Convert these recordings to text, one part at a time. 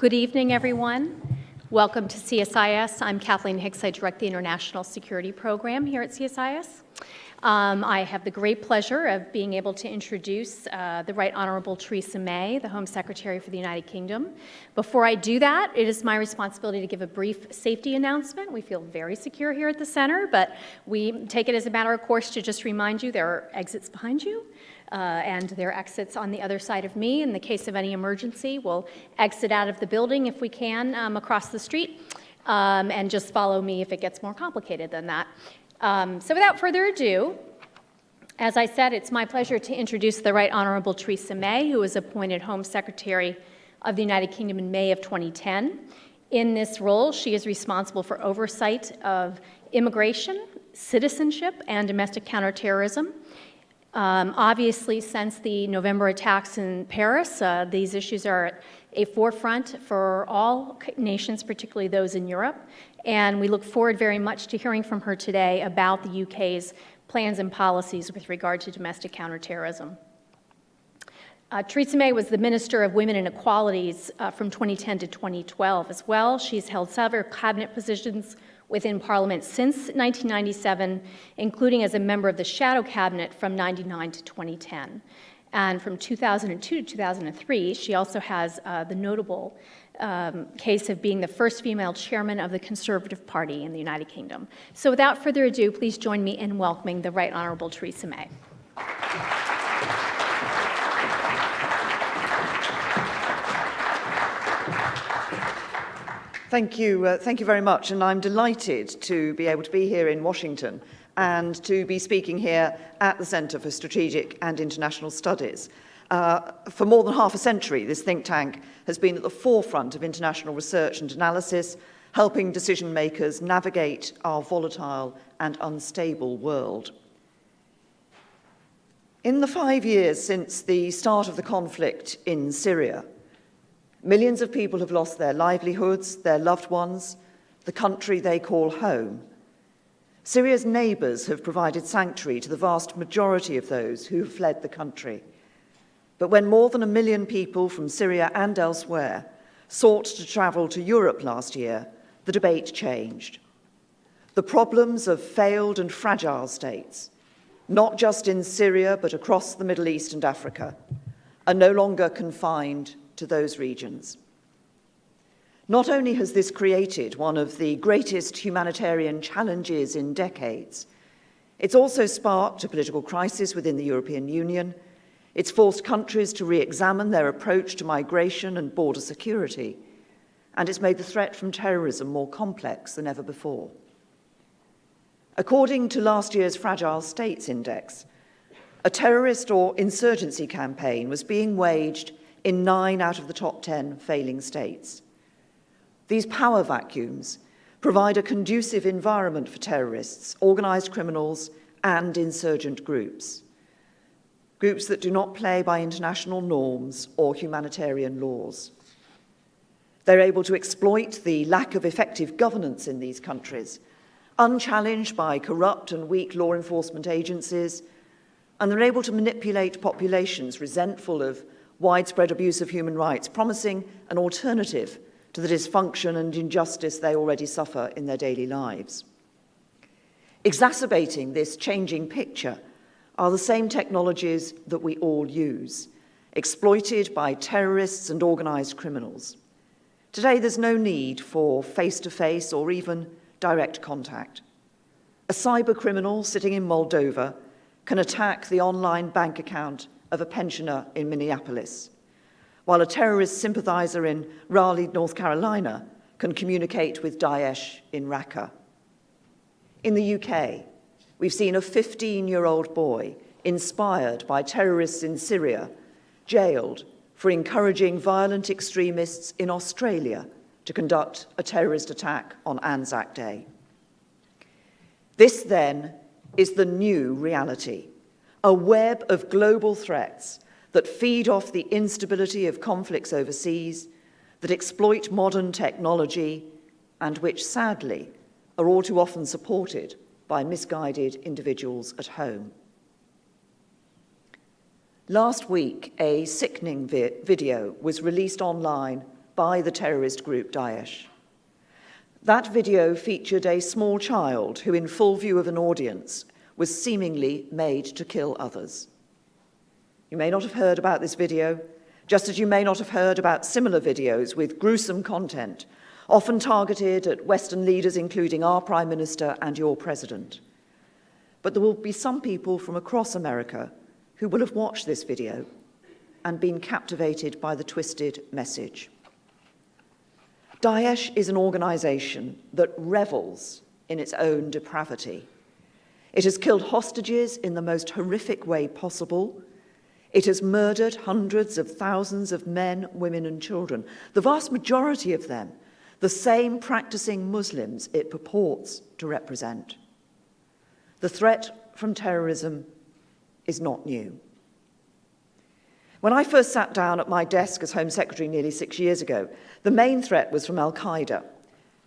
Good evening, everyone. Welcome to CSIS. I'm Kathleen Hicks. I direct the International Security Program here at CSIS. I have the great pleasure of being able to introduce the Right Honourable Theresa May, the Home Secretary for the United Kingdom. Before I do that, it is my responsibility to give a brief safety announcement. We feel very secure here at the center, but we take it as a matter of course to just remind you there are exits behind you. And there are exits on the other side of me. In the case of any emergency, we'll exit out of the building if we can across the street, and just follow me if it gets more complicated than that. So without further ado, as I said, it's my pleasure to introduce the Right Honourable Theresa May, who was appointed Home Secretary of the United Kingdom in May of 2010. In this role, she is responsible for oversight of immigration, citizenship, and domestic counterterrorism. Obviously, since the November attacks in Paris, these issues are at a forefront for all nations, particularly those in Europe, and we look forward very much to hearing from her today about the UK's plans and policies with regard to domestic counterterrorism. Theresa May was the Minister of Women and Equalities from 2010 to 2012 as well. She's held several cabinet positions within Parliament since 1997, including as a member of the Shadow Cabinet from 1999 to 2010. And from 2002 to 2003, she also has the notable case of being the first female chairman of the Conservative Party in the United Kingdom. So without further ado, please join me in welcoming the Right Honourable Theresa May. Thank you very much, and I'm delighted to be able to be here in Washington and to be speaking here at the Centre for Strategic and International Studies. For more than half a century, this think tank has been at the forefront of international research and analysis, helping decision makers navigate our volatile and unstable world. In the 5 years since the start of the conflict in Syria, millions of people have lost their livelihoods, their loved ones, the country they call home. Syria's neighbours have provided sanctuary to the vast majority of those who have fled the country. But when more than 1 million people from Syria and elsewhere sought to travel to Europe last year, the debate changed. The problems of failed and fragile states, not just in Syria but across the Middle East and Africa, are no longer confined to those regions. Not only has this created one of the greatest humanitarian challenges in decades, it's also sparked a political crisis within the European Union. It's forced countries to re-examine their approach to migration and border security, and it's made the threat from terrorism more complex than ever before. According to last year's Fragile States Index, a terrorist or insurgency campaign was being waged in 9 out of the top 10 failing states. These power vacuums provide a conducive environment for terrorists, organised criminals, and insurgent groups that do not play by international norms or humanitarian laws. They're able to exploit the lack of effective governance in these countries, unchallenged by corrupt and weak law enforcement agencies, and they're able to manipulate populations resentful of widespread abuse of human rights, promising an alternative to the dysfunction and injustice they already suffer in their daily lives. Exacerbating this changing picture are the same technologies that we all use, exploited by terrorists and organised criminals. Today, there's no need for face-to-face or even direct contact. A cyber criminal sitting in Moldova can attack the online bank account of a pensioner in Minneapolis, while a terrorist sympathizer in Raleigh, North Carolina, can communicate with Daesh in Raqqa. In the UK, we've seen a 15-year-old boy, inspired by terrorists in Syria, jailed for encouraging violent extremists in Australia to conduct a terrorist attack on Anzac Day. This, then, is the new reality. A web of global threats that feed off the instability of conflicts overseas, that exploit modern technology, and which, sadly, are all too often supported by misguided individuals at home. Last week, a sickening video was released online by the terrorist group Daesh. That video featured a small child who, in full view of an audience, was seemingly made to kill others. You may not have heard about this video, just as you may not have heard about similar videos with gruesome content, often targeted at Western leaders, including our Prime Minister and your President. But there will be some people from across America who will have watched this video and been captivated by the twisted message. Daesh is an organization that revels in its own depravity. It has killed hostages in the most horrific way possible. It has murdered hundreds of thousands of men, women, and children, the vast majority of them the same practicing Muslims it purports to represent. The threat from terrorism is not new. When I first sat down at my desk as Home Secretary nearly 6 years ago, the main threat was from al-Qaeda.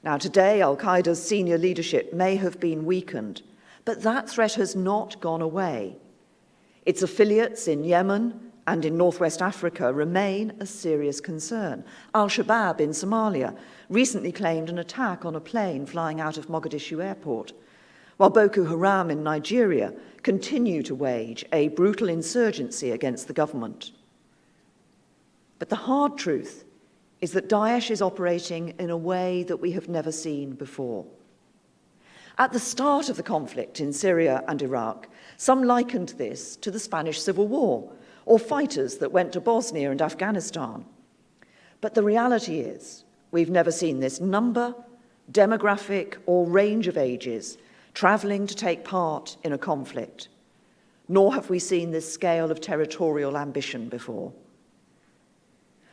Now, today, al-Qaeda's senior leadership may have been weakened, but that threat has not gone away. Its affiliates in Yemen and in Northwest Africa remain a serious concern. Al-Shabaab in Somalia recently claimed an attack on a plane flying out of Mogadishu airport, while Boko Haram in Nigeria continue to wage a brutal insurgency against the government. But the hard truth is that Daesh is operating in a way that we have never seen before. At the start of the conflict in Syria and Iraq, some likened this to the Spanish Civil War, or fighters that went to Bosnia and Afghanistan. But the reality is, we've never seen this number, demographic, or range of ages travelling to take part in a conflict, nor have we seen this scale of territorial ambition before.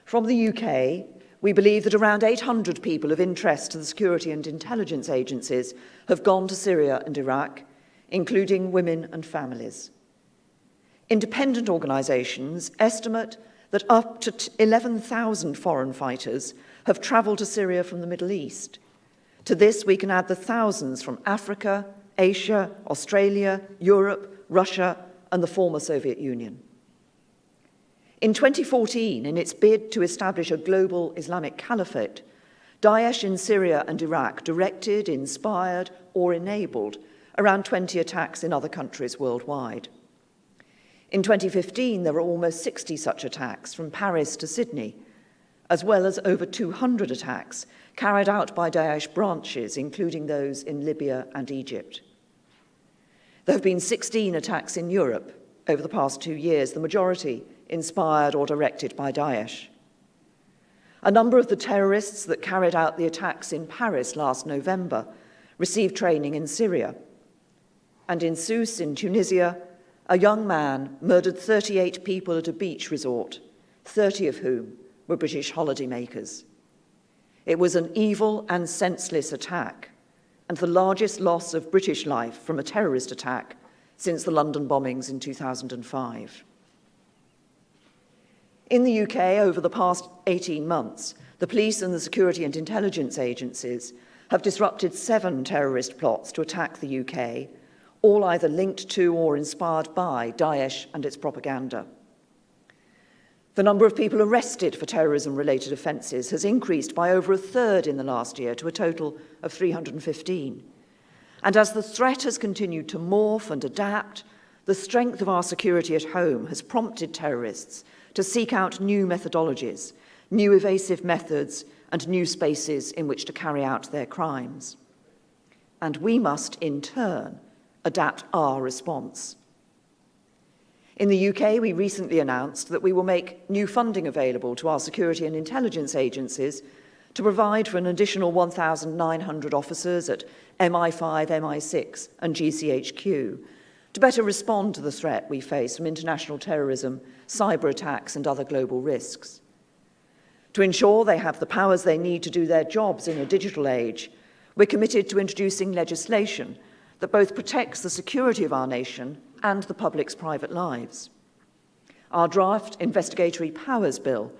From the UK, we believe that around 800 people of interest to the security and intelligence agencies have gone to Syria and Iraq, including women and families. Independent organisations estimate that up to 11,000 foreign fighters have travelled to Syria from the Middle East. To this, we can add the thousands from Africa, Asia, Australia, Europe, Russia, and the former Soviet Union. In 2014, in its bid to establish a global Islamic caliphate, Daesh in Syria and Iraq directed, inspired, or enabled around 20 attacks in other countries worldwide. In 2015, there were almost 60 such attacks from Paris to Sydney, as well as over 200 attacks carried out by Daesh branches, including those in Libya and Egypt. There have been 16 attacks in Europe over the past 2 years, the majority inspired or directed by Daesh. A number of the terrorists that carried out the attacks in Paris last November received training in Syria. And in Sousse, in Tunisia, a young man murdered 38 people at a beach resort, 30 of whom were British holidaymakers. It was an evil and senseless attack, and the largest loss of British life from a terrorist attack since the London bombings in 2005. In the UK, over the past 18 months, the police and the security and intelligence agencies have disrupted 7 terrorist plots to attack the UK, all either linked to or inspired by Daesh and its propaganda. The number of people arrested for terrorism-related offences has increased by over a third in the last year to a total of 315. And as the threat has continued to morph and adapt, the strength of our security at home has prompted terrorists to seek out new methodologies, new evasive methods, and new spaces in which to carry out their crimes. And we must, in turn, adapt our response. In the UK, we recently announced that we will make new funding available to our security and intelligence agencies to provide for an additional 1,900 officers at MI5, MI6, and GCHQ to better respond to the threat we face from international terrorism, cyber attacks, and other global risks. To ensure they have the powers they need to do their jobs in a digital age, we're committed to introducing legislation that both protects the security of our nation and the public's private lives. Our draft Investigatory Powers Bill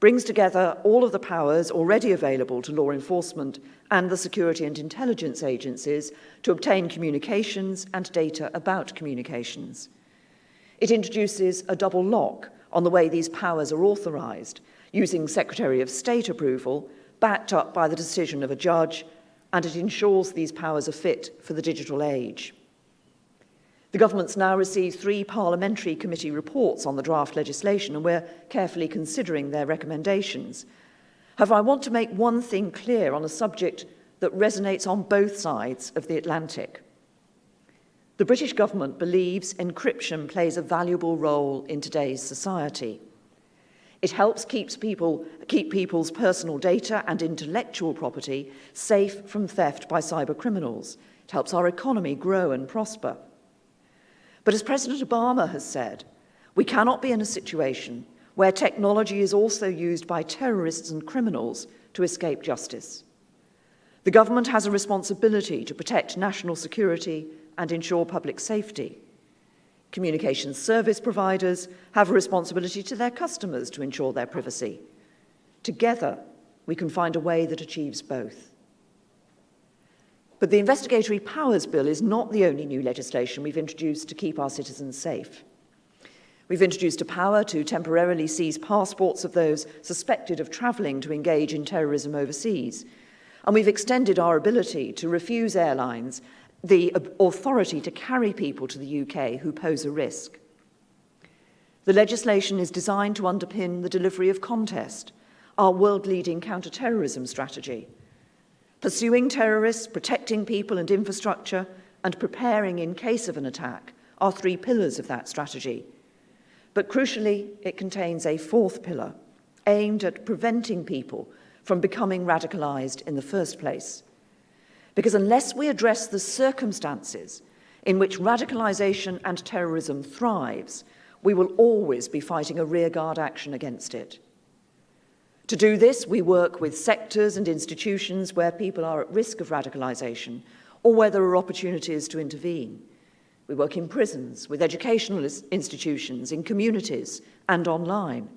brings together all of the powers already available to law enforcement and the security and intelligence agencies to obtain communications and data about communications. It introduces a double lock on the way these powers are authorised, using Secretary of State approval, backed up by the decision of a judge, and it ensures these powers are fit for the digital age. The government's now received 3 parliamentary committee reports on the draft legislation, and we're carefully considering their recommendations. However, I want to make one thing clear on a subject that resonates on both sides of the Atlantic. The British government believes encryption plays a valuable role in today's society. It helps keep people's personal data and intellectual property safe from theft by cyber criminals. It helps our economy grow and prosper. But as President Obama has said, we cannot be in a situation where technology is also used by terrorists and criminals to escape justice. The government has a responsibility to protect national security and ensure public safety. Communications service providers have a responsibility to their customers to ensure their privacy. Together, we can find a way that achieves both. But the Investigatory Powers Bill is not the only new legislation we've introduced to keep our citizens safe. We've introduced a power to temporarily seize passports of those suspected of travelling to engage in terrorism overseas. And we've extended our ability to refuse airlines the authority to carry people to the UK who pose a risk. The legislation is designed to underpin the delivery of Contest, our world-leading counterterrorism strategy. Pursuing terrorists, protecting people and infrastructure, and preparing in case of an attack are 3 pillars of that strategy. But crucially, it contains a 4th pillar, aimed at preventing people from becoming radicalised in the first place. Because unless we address the circumstances in which radicalisation and terrorism thrives, we will always be fighting a rearguard action against it. To do this, we work with sectors and institutions where people are at risk of radicalisation or where there are opportunities to intervene. We work in prisons, with educational institutions, in communities and online.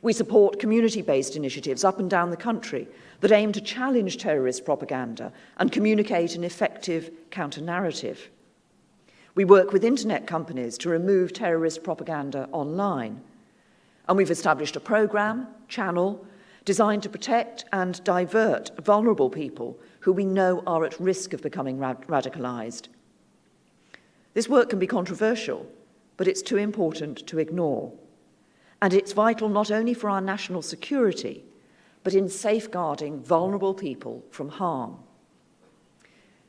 We support community-based initiatives up and down the country that aim to challenge terrorist propaganda and communicate an effective counter-narrative. We work with internet companies to remove terrorist propaganda online. And we've established a programme, Channel, designed to protect and divert vulnerable people who we know are at risk of becoming radicalised. This work can be controversial, but it's too important to ignore. And it's vital not only for our national security, but in safeguarding vulnerable people from harm.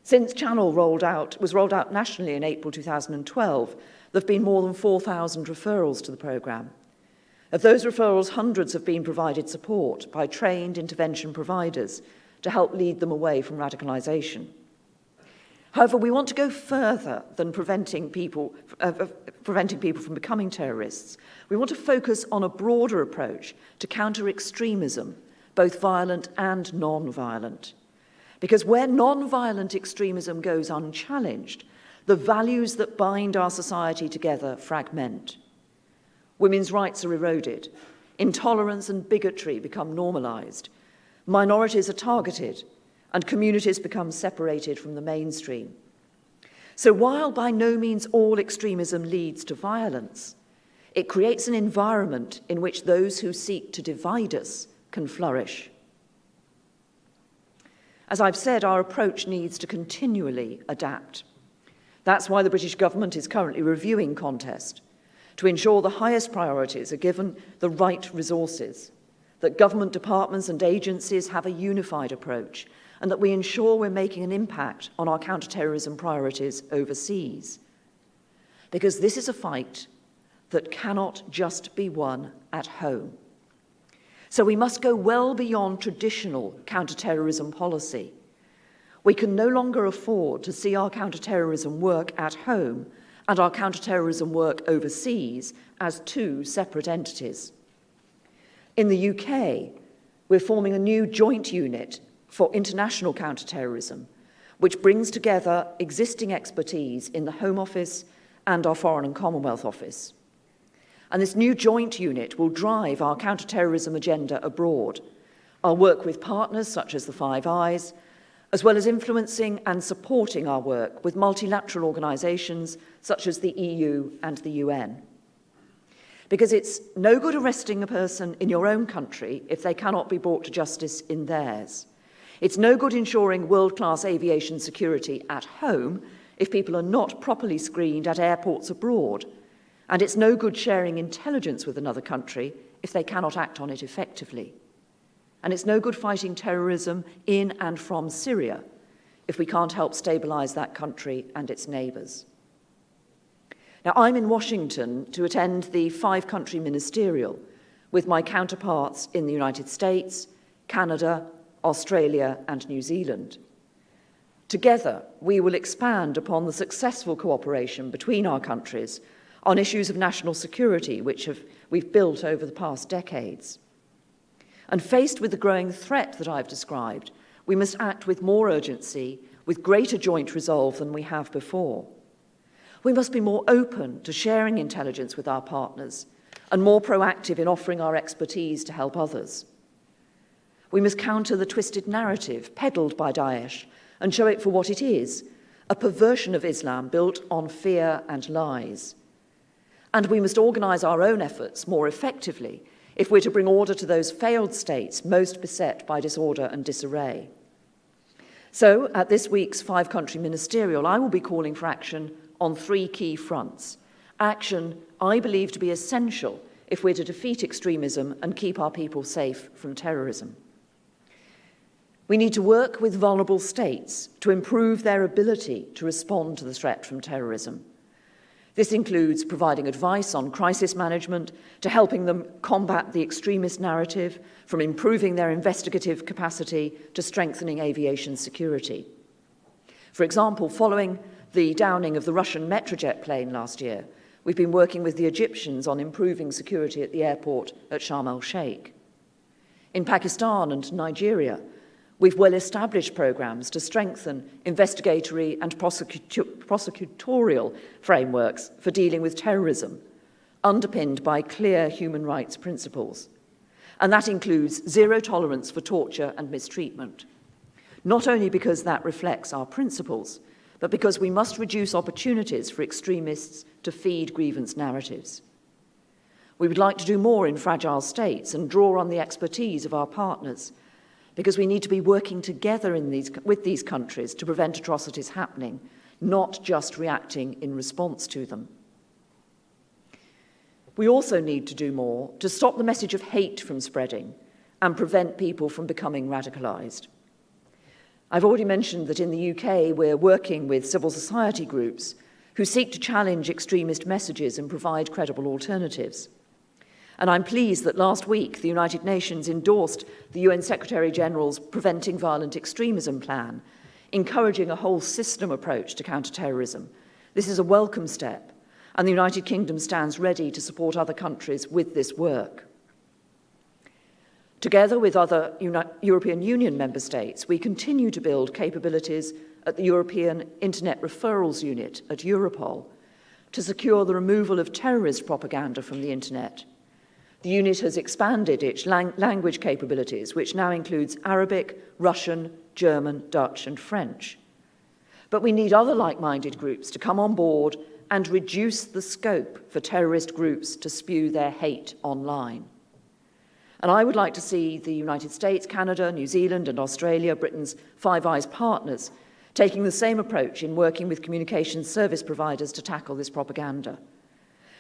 Since Channel was rolled out nationally in April 2012, there have been more than 4,000 referrals to the programme. Of those referrals, hundreds have been provided support by trained intervention providers to help lead them away from radicalisation. However, we want to go further than preventing people from becoming terrorists. We want to focus on a broader approach to counter-extremism, both violent and non-violent. Because where non-violent extremism goes unchallenged, the values that bind our society together fragment. Women's rights are eroded, intolerance and bigotry become normalised, minorities are targeted, and communities become separated from the mainstream. So while by no means all extremism leads to violence, it creates an environment in which those who seek to divide us can flourish. As I've said, our approach needs to continually adapt. That's why the British government is currently reviewing Contest, to ensure the highest priorities are given the right resources, that government departments and agencies have a unified approach, and that we ensure we're making an impact on our counter-terrorism priorities overseas. Because this is a fight that cannot just be won at home. So we must go well beyond traditional counter-terrorism policy. We can no longer afford to see our counter-terrorism work at home and our counter-terrorism work overseas as 2 separate entities. In the UK, we're forming a new joint unit for international counter-terrorism, which brings together existing expertise in the Home Office and our Foreign and Commonwealth Office. And this new joint unit will drive our counter-terrorism agenda abroad. I'll work with partners such as the Five Eyes, as well as influencing and supporting our work with multilateral organisations such as the EU and the UN. Because it's no good arresting a person in your own country if they cannot be brought to justice in theirs. It's no good ensuring world-class aviation security at home if people are not properly screened at airports abroad. And it's no good sharing intelligence with another country if they cannot act on it effectively. And it's no good fighting terrorism in and from Syria if we can't help stabilise that country and its neighbours. Now, I'm in Washington to attend the 5-country ministerial with my counterparts in the United States, Canada, Australia, and New Zealand. Together, we will expand upon the successful cooperation between our countries on issues of national security, which we've built over the past decades. And faced with the growing threat that I've described, we must act with more urgency, with greater joint resolve than we have before. We must be more open to sharing intelligence with our partners and more proactive in offering our expertise to help others. We must counter the twisted narrative peddled by Daesh and show it for what it is, a perversion of Islam built on fear and lies. And we must organise our own efforts more effectively if we're to bring order to those failed states most beset by disorder and disarray. So, at this week's 5-country ministerial, I will be calling for action on 3 key fronts. Action I believe to be essential if we're to defeat extremism and keep our people safe from terrorism. We need to work with vulnerable states to improve their ability to respond to the threat from terrorism. This includes providing advice on crisis management, to helping them combat the extremist narrative, from improving their investigative capacity to strengthening aviation security. For example, following the downing of the Russian Metrojet plane last year, we've been working with the Egyptians on improving security at the airport at Sharm el-Sheikh. In Pakistan and Nigeria, we've well-established programs to strengthen investigatory and prosecutorial frameworks for dealing with terrorism, underpinned by clear human rights principles. And that includes zero tolerance for torture and mistreatment, not only because that reflects our principles, but because we must reduce opportunities for extremists to feed grievance narratives. We would like to do more in fragile states and draw on the expertise of our partners, because we need to be working together with these countries to prevent atrocities happening, not just reacting in response to them. We also need to do more to stop the message of hate from spreading and prevent people from becoming radicalised. I've already mentioned that in the UK we're working with civil society groups who seek to challenge extremist messages and provide credible alternatives. And I'm pleased that last week the United Nations endorsed the UN Secretary-General's Preventing Violent Extremism plan, encouraging a whole system approach to counterterrorism. This is a welcome step, and the United Kingdom stands ready to support other countries with this work. Together with other European Union member states, we continue to build capabilities at the European Internet Referrals Unit at Europol to secure the removal of terrorist propaganda from the internet. The unit has expanded its language capabilities, which now includes Arabic, Russian, German, Dutch, and French. But we need other like-minded groups to come on board and reduce the scope for terrorist groups to spew their hate online. And I would like to see the United States, Canada, New Zealand, and Australia, Britain's Five Eyes partners, taking the same approach in working with communications service providers to tackle this propaganda.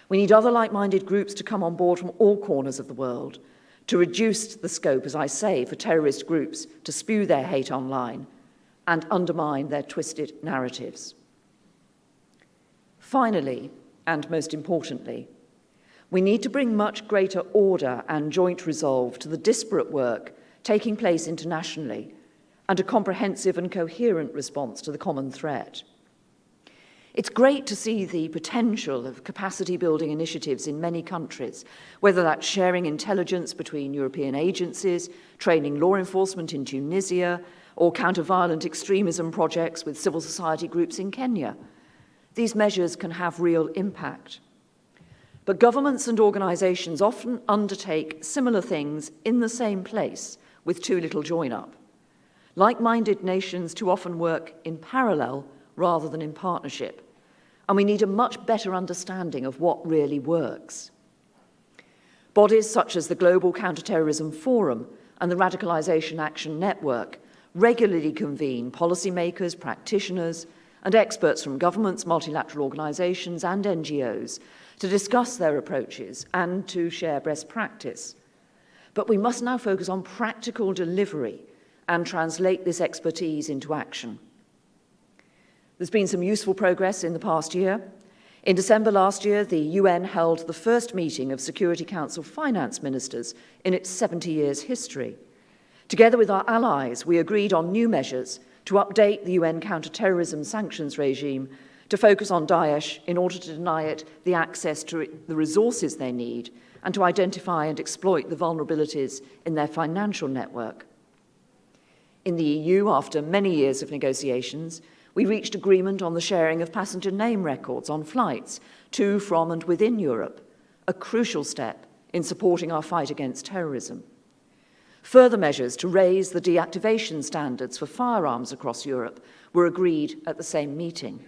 We need other like-minded groups to come on board from all corners of the world to reduce the scope, as I say, for terrorist groups to spew their hate online and undermine their twisted narratives. Finally, and most importantly, we need to bring much greater order and joint resolve to the disparate work taking place internationally and a comprehensive and coherent response to the common threat. It's great to see the potential of capacity-building initiatives in many countries, whether that's sharing intelligence between European agencies, training law enforcement in Tunisia, or counter-violent extremism projects with civil society groups in Kenya. These measures can have real impact. But governments and organisations often undertake similar things in the same place with too little join-up. Like-minded nations too often work in parallel rather than in partnership, and we need a much better understanding of what really works. Bodies such as the Global Counterterrorism Forum and the Radicalization Action Network regularly convene policymakers, practitioners, and experts from governments, multilateral organizations, and NGOs to discuss their approaches and to share best practice. But we must now focus on practical delivery and translate this expertise into action. There's been some useful progress in the past year. In December last year, the UN held the first meeting of Security Council finance ministers in its 70 years history. Together with our allies, we agreed on new measures to update the UN counterterrorism sanctions regime to focus on Daesh in order to deny it the access to the resources they need and to identify and exploit the vulnerabilities in their financial network. In the EU, after many years of negotiations, we reached agreement on the sharing of passenger name records on flights to, from, and within Europe, a crucial step in supporting our fight against terrorism. Further measures to raise the deactivation standards for firearms across Europe were agreed at the same meeting.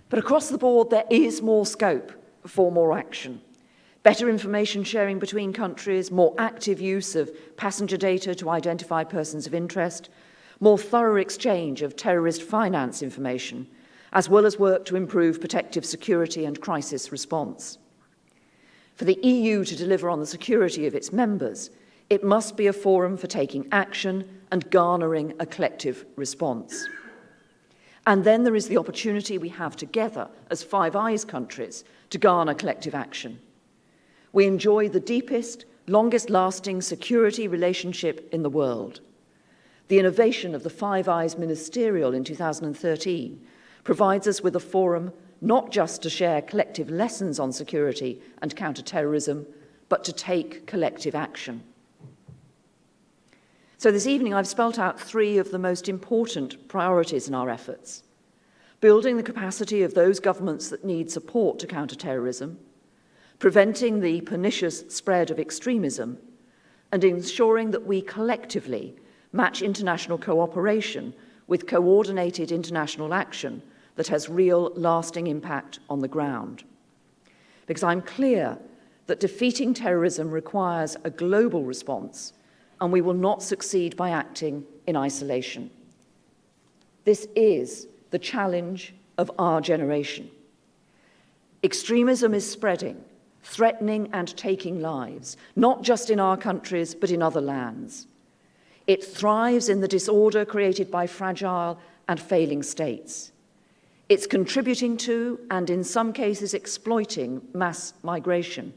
But across the board, there is more scope for more action. Better information sharing between countries, more active use of passenger data to identify persons of interest, more thorough exchange of terrorist finance information, as well as work to improve protective security and crisis response. For the EU to deliver on the security of its members, it must be a forum for taking action and garnering a collective response. And then there is the opportunity we have together as Five Eyes countries to garner collective action. We enjoy the deepest, longest-lasting security relationship in the world. The innovation of the Five Eyes Ministerial in 2013 provides us with a forum not just to share collective lessons on security and counterterrorism, but to take collective action. So this evening I've spelt out three of the most important priorities in our efforts: building the capacity of those governments that need support to counter-terrorism, preventing the pernicious spread of extremism, and ensuring that we collectively match international cooperation with coordinated international action that has real, lasting impact on the ground. Because I'm clear that defeating terrorism requires a global response, and we will not succeed by acting in isolation. This is the challenge of our generation. Extremism is spreading, threatening and taking lives, not just in our countries, but in other lands. It thrives in the disorder created by fragile and failing states. It's contributing to, and in some cases exploiting, mass migration.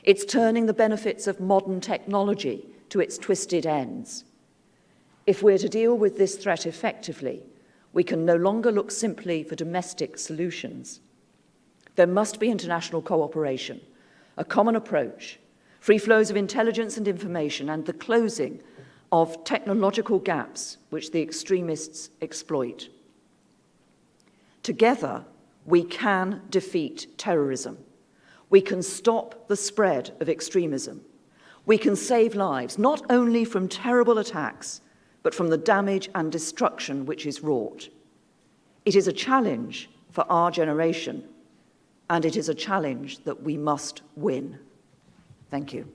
It's turning the benefits of modern technology to its twisted ends. If we're to deal with this threat effectively, we can no longer look simply for domestic solutions. There must be international cooperation, a common approach, free flows of intelligence and information, and the closing of technological gaps which the extremists exploit. Together, we can defeat terrorism. We can stop the spread of extremism. We can save lives, not only from terrible attacks, but from the damage and destruction which is wrought. It is a challenge for our generation, and it is a challenge that we must win. Thank you.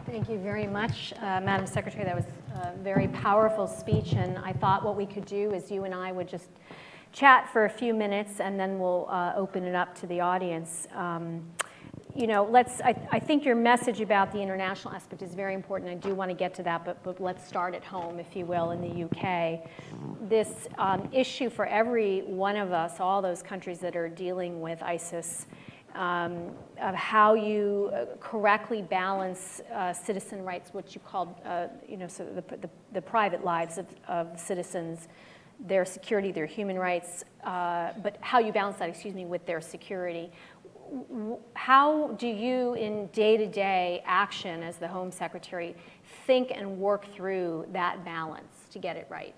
Thank you very much, Madam Secretary. That was a very powerful speech, and I thought what we could do is you and I would just chat for a few minutes, and then we'll open it up to the audience. You know, I think your message about the international aspect is very important. I do want to get to that, but let's start at home, if you will, in the UK. This issue for every one of us, all those countries that are dealing with ISIS, of how you correctly balance citizen rights, what you called, so the private lives of citizens, their security, their human rights, but how you balance that, with their security. How do you, in day-to-day action as the Home Secretary, think and work through that balance to get it right?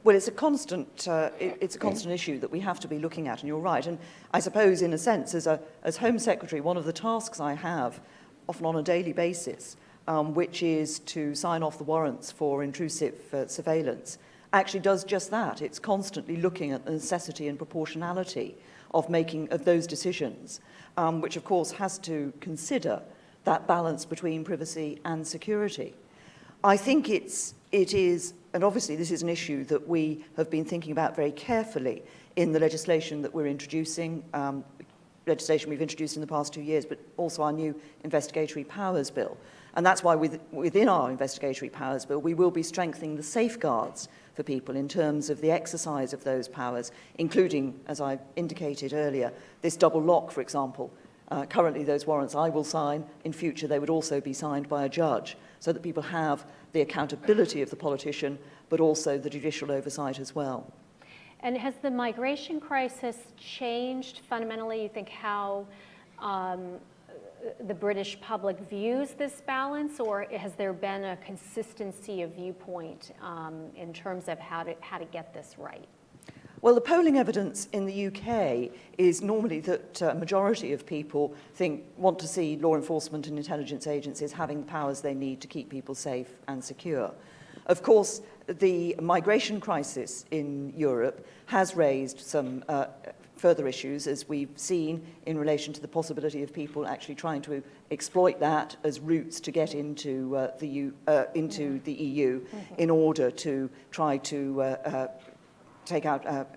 Well, it's a constant issue that we have to be looking at, and you're right. And I suppose, in a sense, as Home Secretary, one of the tasks I have often on a daily basis, which is to sign off the warrants for intrusive surveillance, actually does just that. It's constantly looking at the necessity and proportionality of those decisions, which of course has to consider that balance between privacy and security. I think it is, and obviously this is an issue that we have been thinking about very carefully in the legislation that we're introducing, legislation we've introduced in the past 2 years, but also our new Investigatory Powers Bill. And that's why within our Investigatory Powers Bill, we will be strengthening the safeguards for people in terms of the exercise of those powers, including, as I indicated earlier, this double lock, for example. Currently, those warrants I will sign. In future, they would also be signed by a judge, so that people have the accountability of the politician, but also the judicial oversight as well. And has the migration crisis changed fundamentally, you think, how the British public views this balance, or has there been a consistency of viewpoint in terms of how to get this right? Well, the polling evidence in the UK is normally that a majority of people want to see law enforcement and intelligence agencies having the powers they need to keep people safe and secure. Of course, the migration crisis in Europe has raised some further issues, as we've seen in relation to the possibility of people actually trying to exploit that as routes to get into the EU in order to try to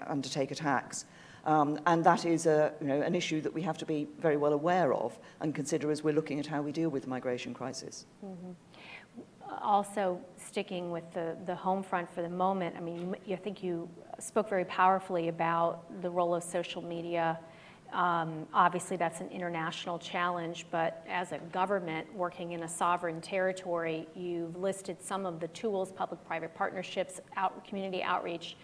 undertake attacks. And that is an issue that we have to be very well aware of and consider as we're looking at how we deal with the migration crisis. Mm-hmm. Also, sticking with the home front for the moment, I mean, I think you spoke very powerfully about the role of social media. Obviously, that's an international challenge, but as a government working in a sovereign territory, you've listed some of the tools, public-private partnerships, community outreach.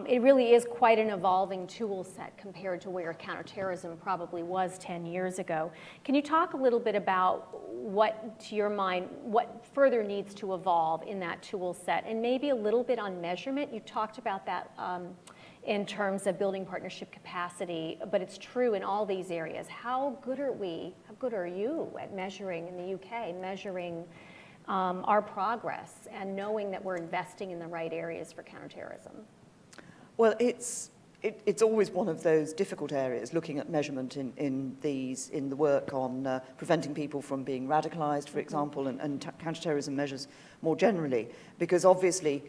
It really is quite an evolving tool set compared to where counterterrorism probably was 10 years ago. Can you talk a little bit about what, to your mind, what further needs to evolve in that tool set, and maybe a little bit on measurement? You talked about that in terms of building partnership capacity, but it's true in all these areas. How good are you at measuring in the UK, measuring our progress and knowing that we're investing in the right areas for counterterrorism? Well, it's always one of those difficult areas, looking at measurement in the work on preventing people from being radicalized, for example, and counterterrorism measures more generally, because obviously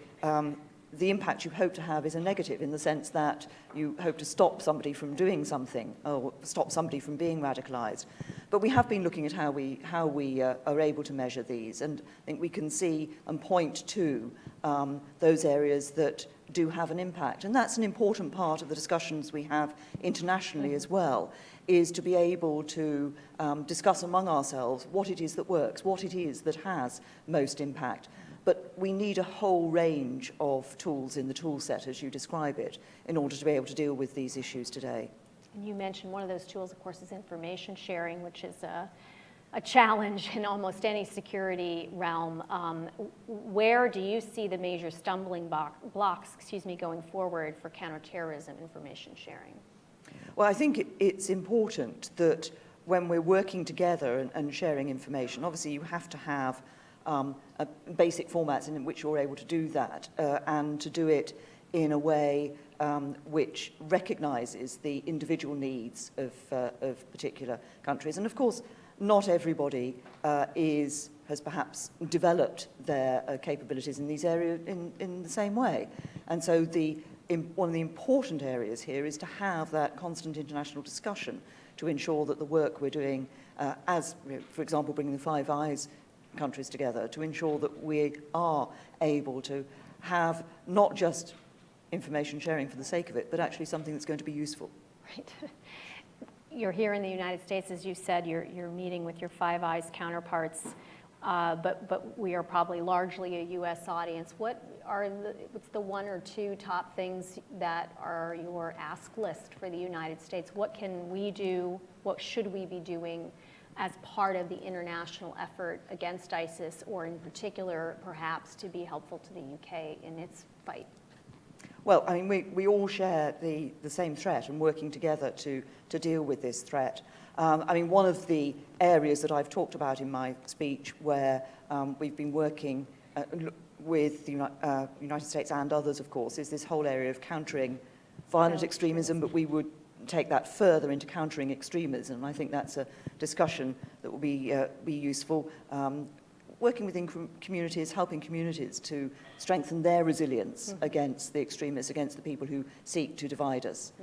the impact you hope to have is a negative in the sense that you hope to stop somebody from doing something or stop somebody from being radicalized. But we have been looking at how we are able to measure these, and I think we can see and point to those areas that do have an impact. And that's an important part of the discussions we have internationally as well, is to be able to discuss among ourselves what it is that works, what it is that has most impact. But we need a whole range of tools in the tool set, as you describe it, in order to be able to deal with these issues today. And you mentioned one of those tools, of course, is information sharing, which is a challenge in almost any security realm. Where do you see the major stumbling blocks, going forward for counterterrorism information sharing? Well, I think it's important that when we're working together and sharing information, obviously you have to have basic formats in which you're able to do that, and to do it in a way which recognises the individual needs of particular countries. And of course, not everybody has perhaps developed their capabilities in these areas in the same way. And so one of the important areas here is to have that constant international discussion to ensure that the work we're doing, for example, bringing the Five Eyes countries together, to ensure that we are able to have not just information sharing for the sake of it, but actually something that's going to be useful. Right. You're here in the United States, as you said, you're meeting with your Five Eyes counterparts, but we are probably largely a U.S. audience. What's the one or two top things that are your ask list for the United States? What can we do? What should we be doing as part of the international effort against ISIS, or in particular, perhaps, to be helpful to the UK in its fight? Well, I mean, we all share the same threat and working together to deal with this threat. I mean, one of the areas that I've talked about in my speech where we've been working with the United States and others, of course, is this whole area of countering violent extremism, but we would take that further into countering extremism. I think that's a discussion that will be useful. Working within communities, helping communities to strengthen their resilience against the extremists, against the people who seek to divide us.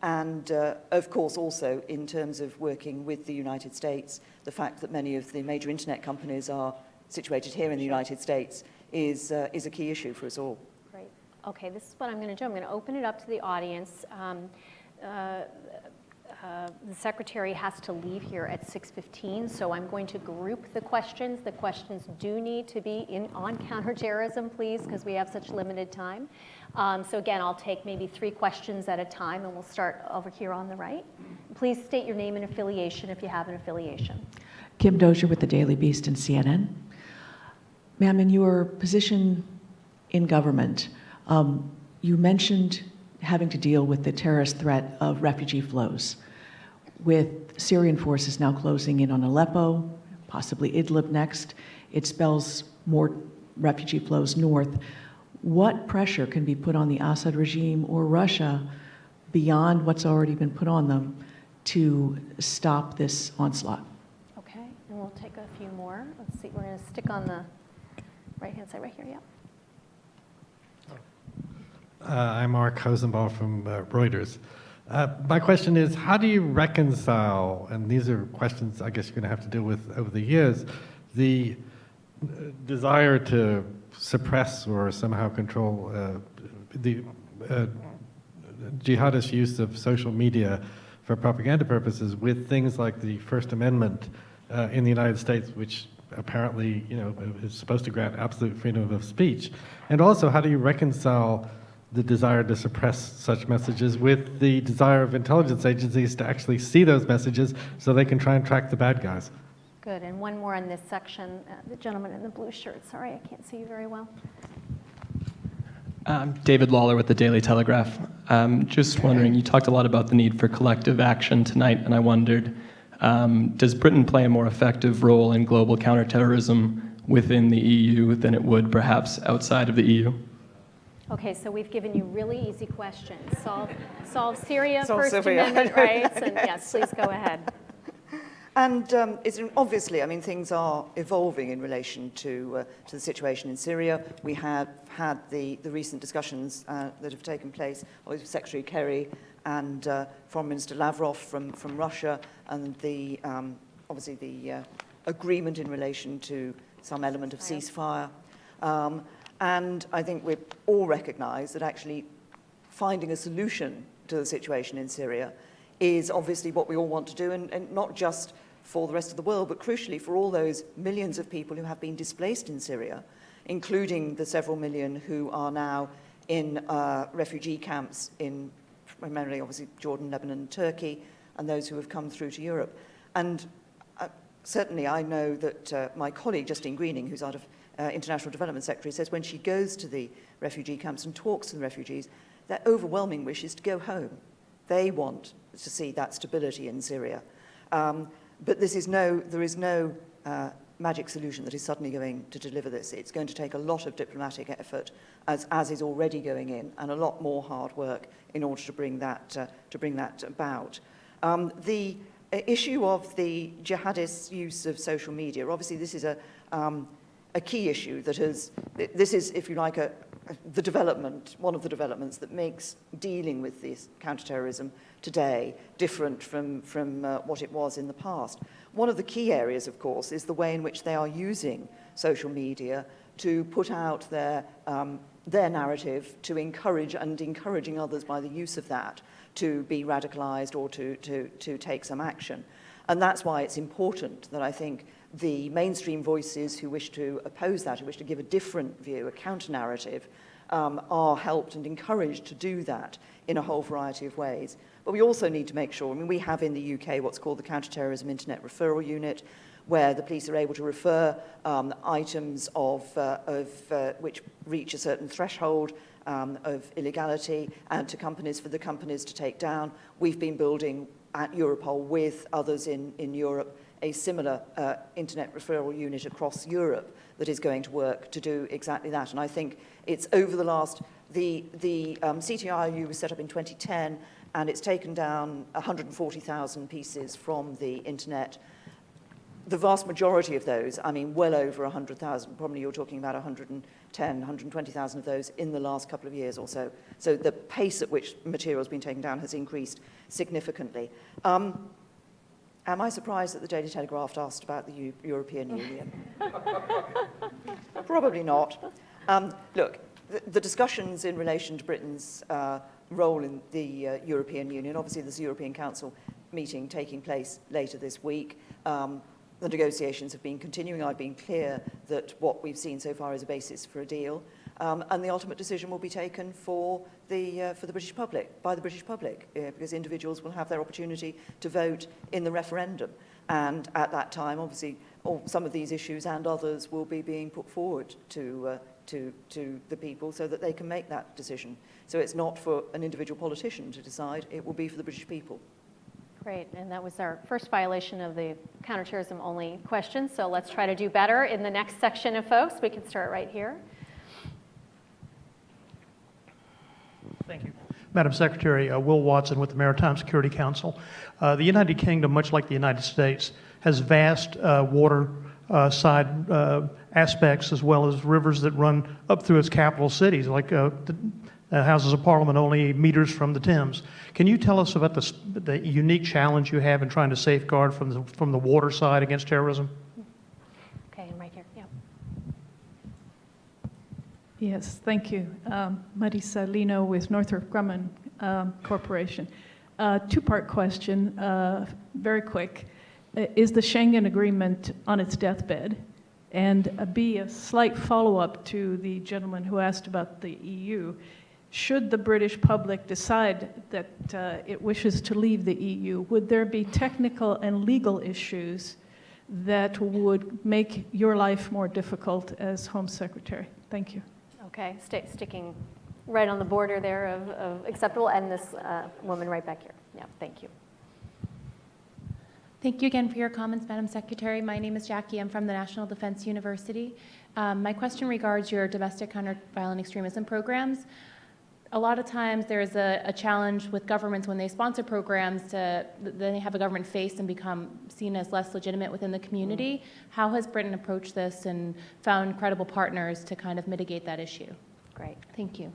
And of course, also in terms of working with the United States, the fact that many of the major internet companies are situated here in the United States is a key issue for us all. Great. Okay, this is what I'm going to do. I'm going to open it up to the audience. The secretary has to leave here at 6:15, so I'm going to group the questions. The questions do need to be on counterterrorism, please, because we have such limited time. So again, I'll take maybe 3 questions at a time, and we'll start over here on the right. Please state your name and affiliation if you have an affiliation. Kim Dozier with the Daily Beast and CNN. Ma'am, in your position in government, you mentioned having to deal with the terrorist threat of refugee flows. With Syrian forces now closing in on Aleppo, possibly Idlib next, it spells more refugee flows north. What pressure can be put on the Assad regime or Russia beyond what's already been put on them to stop this onslaught? Okay, and we'll take a few more. Let's see, we're going to stick on the right-hand side right here, yeah. I'm Mark Hosenbaugh from Reuters. My question is, how do you reconcile, and these are questions I guess you're going to have to deal with over the years, the desire to suppress or somehow control the jihadist use of social media for propaganda purposes with things like the First Amendment in the United States, which apparently, is supposed to grant absolute freedom of speech? And also, how do you reconcile the desire to suppress such messages with the desire of intelligence agencies to actually see those messages so they can try and track the bad guys? Good, and one more on this section. The gentleman in the blue shirt. Sorry, I can't see you very well. David Lawler with the Daily Telegraph. Just wondering, you talked a lot about the need for collective action tonight, and I wondered, does Britain play a more effective role in global counterterrorism within the EU than it would perhaps outside of the EU? Okay, so we've given you really easy questions. Solve Syria, Solve First Syria. Amendment rights, and yes, please go ahead. And it's obviously, I mean, things are evolving in relation to the situation in Syria. We have had the recent discussions that have taken place with Secretary Kerry and Foreign Minister Lavrov from Russia, and obviously the agreement in relation to some element of ceasefire. And I think we all recognise that actually finding a solution to the situation in Syria is obviously what we all want to do, and not just for the rest of the world, but crucially for all those millions of people who have been displaced in Syria, including the several million who are now in refugee camps in primarily, obviously, Jordan, Lebanon, and Turkey, and those who have come through to Europe. And certainly I know that my colleague, Justine Greening, who's out of International Development Secretary, says when she goes to the refugee camps and talks to the refugees, their overwhelming wish is to go home. They want to see that stability in Syria. But there is no magic solution that is suddenly going to deliver this. It's going to take a lot of diplomatic effort, as is already going in, and a lot more hard work in order to bring that about. The issue of the jihadists' use of social media, obviously this is a key issue this is, if you like, one of the developments that makes dealing with this counterterrorism today different from what it was in the past. One of the key areas, of course, is the way in which they are using social media to put out their narrative, to encouraging others by the use of that to be radicalized or to take some action. And that's why it's important that I think the mainstream voices who wish to oppose that, who wish to give a different view, a counter-narrative, are helped and encouraged to do that in a whole variety of ways. But we also need to make sure, I mean, we have in the UK what's called the Counter-Terrorism Internet Referral Unit, where the police are able to refer items which reach a certain threshold of illegality and to companies, for the companies to take down. We've been building at Europol with others in Europe, a similar internet referral unit across Europe that is going to work to do exactly that. And I think it's over the last, the CTIU was set up in 2010, and it's taken down 140,000 pieces from the internet. The vast majority of those, I mean, well over 100,000, probably you're talking about 110, 120,000 of those in the last couple of years or so. So the pace at which material has been taken down has increased significantly. Am I surprised that the Daily Telegraph asked about the European Union? Probably not. Look, the discussions in relation to Britain's role in the European Union, obviously there's a European Council meeting taking place later this week. The negotiations have been continuing. I've been clear that what we've seen so far is a basis for a deal, and the ultimate decision will be taken for the British public, by the British public, because individuals will have their opportunity to vote in the referendum. And at that time, obviously, some of these issues and others will be being put forward to the people so that they can make that decision. So it's not for an individual politician to decide, it will be for the British people. Great, and that was our first violation of the counterterrorism only question, so let's try to do better in the next section of folks. We can start right here. Thank you. Madam Secretary, Will Watson with the Maritime Security Council. The United Kingdom, much like the United States, has vast water side aspects as well as rivers that run up through its capital cities, like the Houses of Parliament only meters from the Thames. Can you tell us about the unique challenge you have in trying to safeguard from the water side against terrorism? Okay, and right here, yeah. Yes, thank you. Marisa Lino with Northrop Grumman Corporation. Two-part question, very quick. Is the Schengen Agreement on its deathbed? And B, a slight follow-up to the gentleman who asked about the EU. Should the British public decide that it wishes to leave the EU, would there be technical and legal issues that would make your life more difficult as Home Secretary? Thank you. Okay, sticking right on the border there of acceptable, and this woman right back here. Yeah, thank you. Thank you again for your comments, Madam Secretary. My name is Jackie. I'm from the National Defense University. My question regards your domestic counter-violent extremism programs. A lot of times there's a challenge with governments when they sponsor programs then they have a government face and become seen as less legitimate within the community. How has Britain approached this and found credible partners to kind of mitigate that issue? Great. Thank you.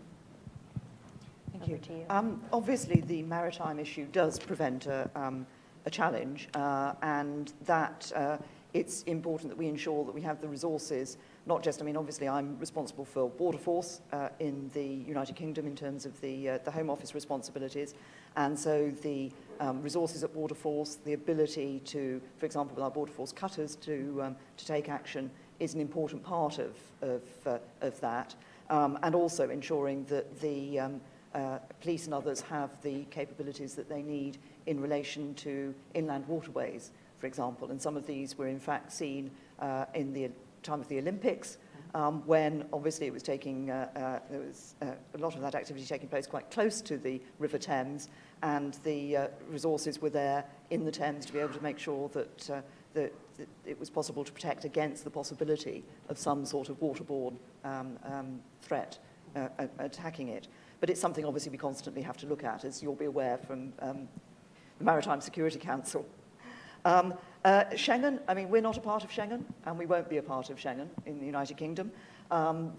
Thank you. Over to you. Obviously, the maritime issue does present a challenge, and that it's important that we ensure that we have the resources, not just, I mean, obviously I'm responsible for border force in the United Kingdom in terms of the Home Office responsibilities, and so the resources at border force, the ability to, for example, with our border force cutters to take action is an important part of that, and also ensuring that the police and others have the capabilities that they need in relation to inland waterways, for example. And some of these were in fact seen in the time of the Olympics, when obviously it was taking, there was a lot of that activity taking place quite close to the River Thames, and the resources were there in the Thames to be able to make sure that it was possible to protect against the possibility of some sort of waterborne threat attacking it. But it's something obviously we constantly have to look at, as you'll be aware from the Maritime Security Council. Schengen, I mean, we're not a part of Schengen, and we won't be a part of Schengen in the United Kingdom.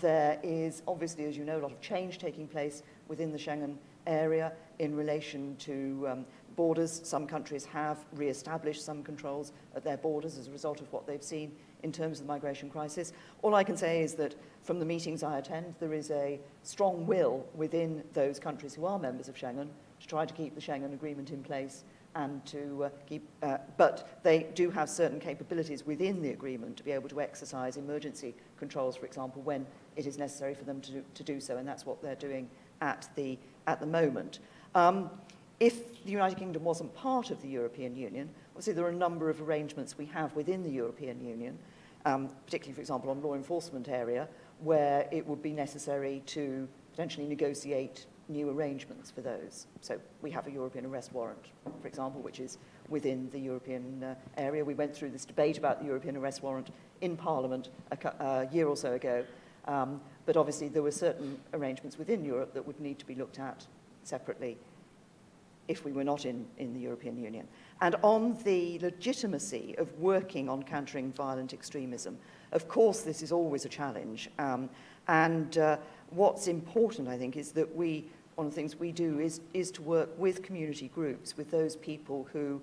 There is obviously, as you know, a lot of change taking place within the Schengen area in relation to borders. Some countries have re-established some controls at their borders as a result of what they've seen in terms of the migration crisis. All I can say is that from the meetings I attend, there is a strong will within those countries who are members of Schengen to try to keep the Schengen Agreement in place and to but they do have certain capabilities within the agreement to be able to exercise emergency controls, for example, when it is necessary for them to do so, and that's what they're doing at the moment. If the United Kingdom wasn't part of the European Union, obviously there are a number of arrangements we have within the European Union, particularly, for example, on law enforcement area, where it would be necessary to potentially negotiate new arrangements for those. So we have a European arrest warrant, for example, which is within the European area. We went through this debate about the European arrest warrant in Parliament a year or so ago, but obviously there were certain arrangements within Europe that would need to be looked at separately if we were not in the European Union. And on the legitimacy of working on countering violent extremism, of course this is always a challenge. What's important, I think, is that one of the things we do is to work with community groups, with those people who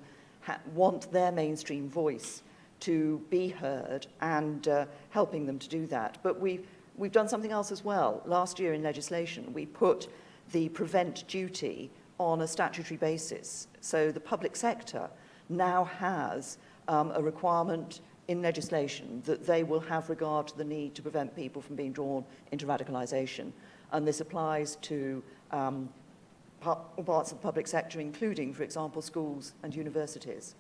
want their mainstream voice to be heard, and helping them to do that. But we've done something else as well. Last year in legislation, we put the prevent duty on a statutory basis. So the public sector now has a requirement in legislation that they will have regard to the need to prevent people from being drawn into radicalisation. And this applies to parts of the public sector, including, for example, schools and universities.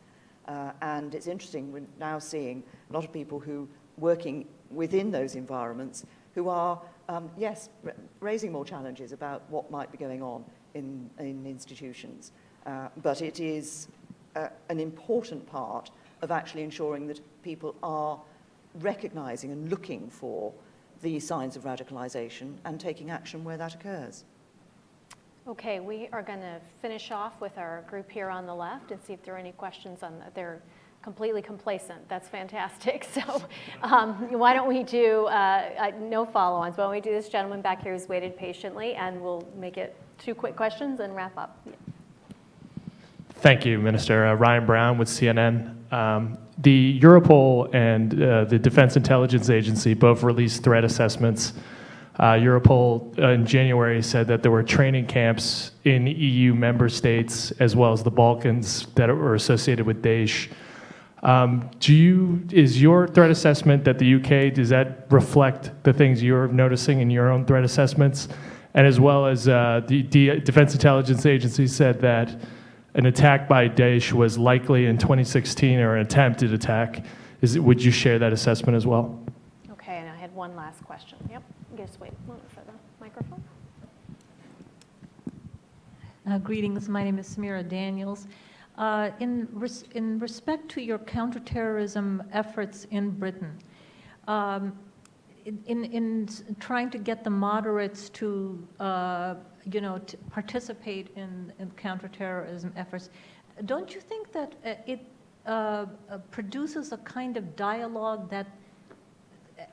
And it's interesting, we're now seeing a lot of people who working within those environments who are, yes, raising more challenges about what might be going on in institutions. But it is an important part of actually ensuring that people are recognising and looking for the signs of radicalisation and taking action where that occurs. Okay, we are going to finish off with our group here on the left and see if there are any questions on that. They're completely complacent. That's fantastic. So why don't we do, no follow-ons, why don't we do this gentleman back here who's waited patiently, and we'll make it 2 quick questions and wrap up. Yeah. Thank you, Minister. Ryan Brown with CNN. The Europol and the Defense Intelligence Agency both released threat assessments. Europol in January said that there were training camps in EU member states as well as the Balkans that were associated with Daesh. Is your threat assessment that the UK, does that reflect the things you're noticing in your own threat assessments? And as well as the Defense Intelligence Agency said that an attack by Daesh was likely in 2016, or an attempted attack. Would you share that assessment as well? Okay, and I had one last question. Yep, just wait a moment for the microphone. Greetings, my name is Samira Daniels. In respect to your counterterrorism efforts in Britain, in trying to get the moderates to to participate in counterterrorism efforts, don't you think that it produces a kind of dialogue that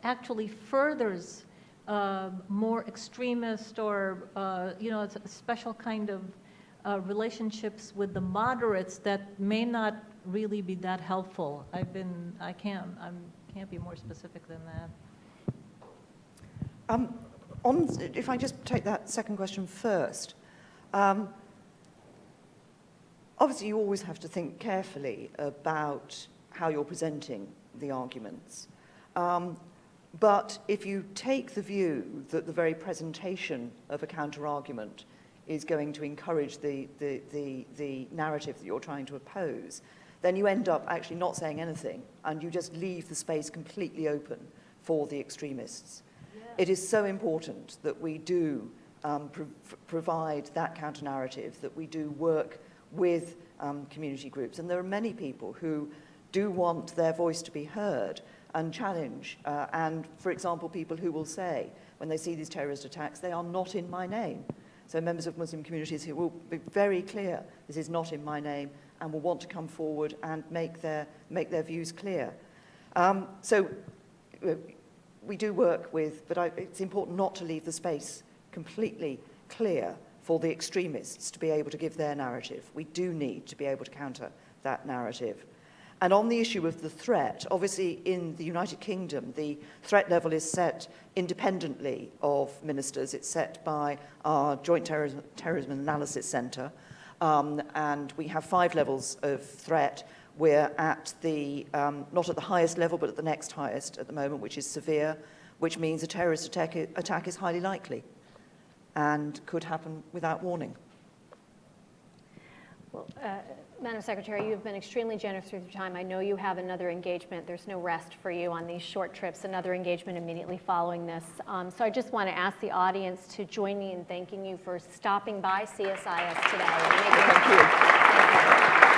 actually furthers more extremist or it's a special kind of relationships with the moderates that may not really be that helpful? I can't be more specific than that. If I just take that second question first, obviously you always have to think carefully about how you're presenting the arguments. But if you take the view that the very presentation of a counter-argument is going to encourage the narrative that you're trying to oppose, then you end up actually not saying anything, and you just leave the space completely open for the extremists. It is so important that we do provide that counter-narrative, that we do work with community groups. And there are many people who do want their voice to be heard and challenge. And, for example, people who will say, when they see these terrorist attacks, they are not in my name. So members of Muslim communities who will be very clear, this is not in my name, and will want to come forward and make their views clear. We do work with, but it's important not to leave the space completely clear for the extremists to be able to give their narrative. We do need to be able to counter that narrative. And on the issue of the threat, obviously in the United Kingdom, the threat level is set independently of ministers. It's set by our Joint Terrorism Analysis Centre, and we have 5 levels of threat. We're at not at the highest level, but at the next highest at the moment, which is severe, which means a terrorist attack is highly likely and could happen without warning. Well, Madam Secretary, you have been extremely generous with your time. I know you have another engagement. There's no rest for you on these short trips, another engagement immediately following this. So I just want to ask the audience to join me in thanking you for stopping by CSIS today. Thank you. Thank you.